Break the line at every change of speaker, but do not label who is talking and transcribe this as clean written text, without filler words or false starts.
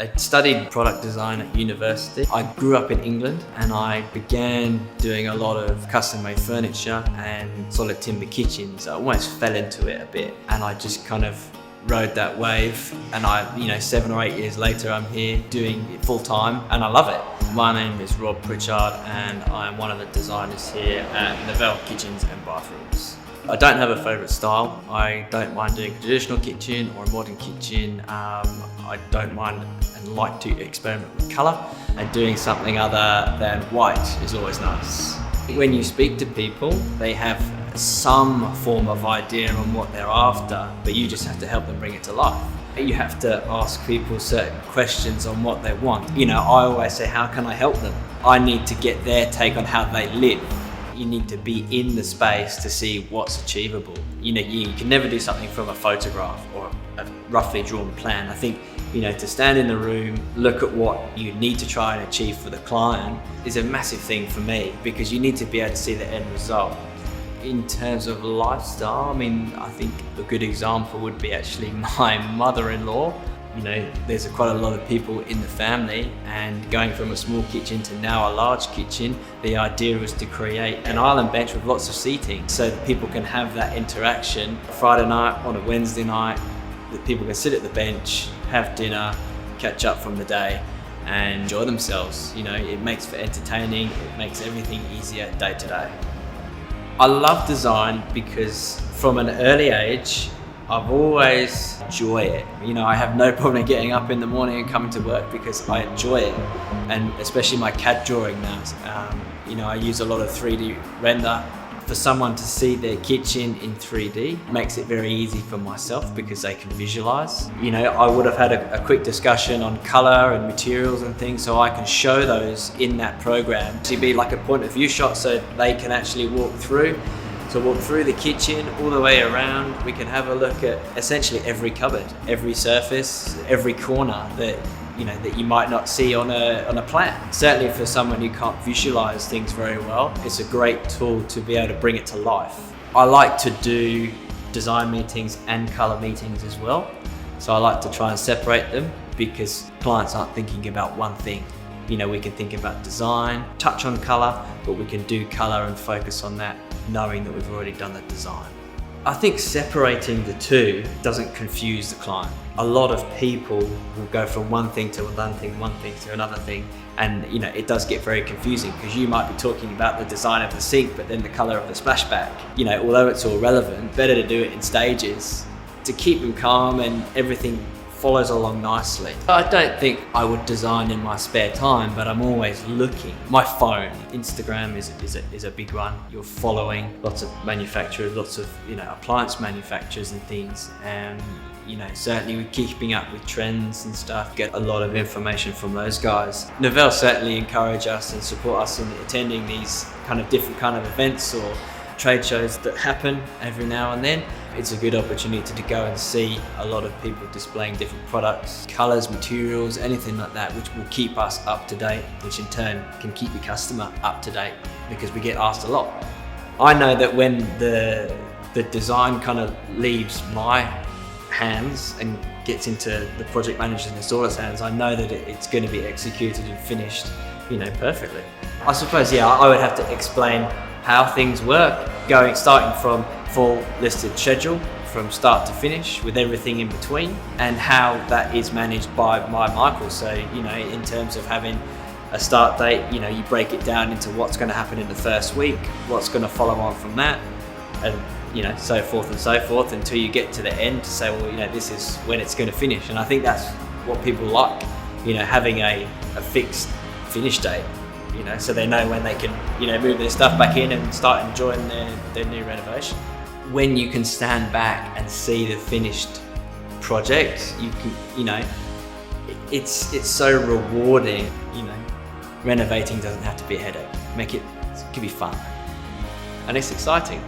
I studied product design at university. I grew up in England and I began doing a lot of custom-made furniture and solid timber kitchens. I almost fell into it a bit and I just kind of rode that wave, and 7 or 8 years later I'm here doing it full time and I love it. My name is Rob Pritchard and I'm one of the designers here at Nouvelle Kitchens and Bathrooms. I don't have a favourite style. I don't mind doing a traditional kitchen or a modern kitchen. I don't mind and like to experiment with colour, and doing something other than white is always nice. When you speak to people, they have some form of idea on what they're after, but you just have to help them bring it to life. You have to ask people certain questions on what they want. I always say, how can I help them? I need to get their take on how they live. You need to be in the space to see what's achievable. You can never do something from a photograph or a roughly drawn plan. I think, to stand in the room, look at what you need to try and achieve for the client is a massive thing for me, because you need to be able to see the end result. In terms of lifestyle, I think a good example would be actually my mother-in-law. There's quite a lot of people in the family, and going from a small kitchen to now a large kitchen, the idea was to create an island bench with lots of seating so that people can have that interaction. Friday night, on a Wednesday night, that people can sit at the bench, have dinner, catch up from the day and enjoy themselves. It makes for entertaining, it makes everything easier day to day. I love design because from an early age, I've always enjoyed it. I have no problem getting up in the morning and coming to work because I enjoy it. And especially my CAD drawing now. I use a lot of 3D render. For someone to see their kitchen in 3D makes it very easy for myself because they can visualize. I would have had a quick discussion on color and materials and things, so I can show those in that program to be like a point of view shot, so they can actually walk through. So walk through the kitchen all the way around. We can have a look at essentially every cupboard, every surface, every corner that you might not see on a plan. Certainly for someone who can't visualize things very well, it's a great tool to be able to bring it to life. I like to do design meetings and color meetings as well. So I like to try and separate them because clients aren't thinking about one thing. We can think about design, touch on color, but we can do color and focus on that, knowing that we've already done the design. I think separating the two doesn't confuse the client. A lot of people will go from one thing to one thing to another thing, and it does get very confusing because you might be talking about the design of the sink, but then the color of the splashback. Although it's all relevant, better to do it in stages to keep them calm and everything follows along nicely. I don't think I would design in my spare time, but I'm always looking. My phone, Instagram is a big one. You're following lots of manufacturers, lots of appliance manufacturers and things, and certainly we're keeping up with trends and stuff, get a lot of information from those guys. Nouvelle certainly encourage us and support us in attending these different kind of events or trade shows that happen every now and then. It's a good opportunity to go and see a lot of people displaying different products, colours, materials, anything like that, which will keep us up to date, which in turn can keep the customer up to date because we get asked a lot. I know that when the design leaves my hands and gets into the project managers and installers' hands, I know that it's going to be executed and finished, perfectly. I suppose, I would have to explain how things work, starting from full listed schedule from start to finish with everything in between, and how that is managed by Michael. So, in terms of having a start date, you break it down into what's going to happen in the first week, what's going to follow on from that, and so forth and so forth until you get to the end to say, well, this is when it's going to finish. And I think that's what people like, having a fixed finish date. So they know when they can, move their stuff back in and start enjoying their new renovation. When you can stand back and see the finished project, you can, it's so rewarding. Renovating doesn't have to be a headache. It can be fun, and it's exciting.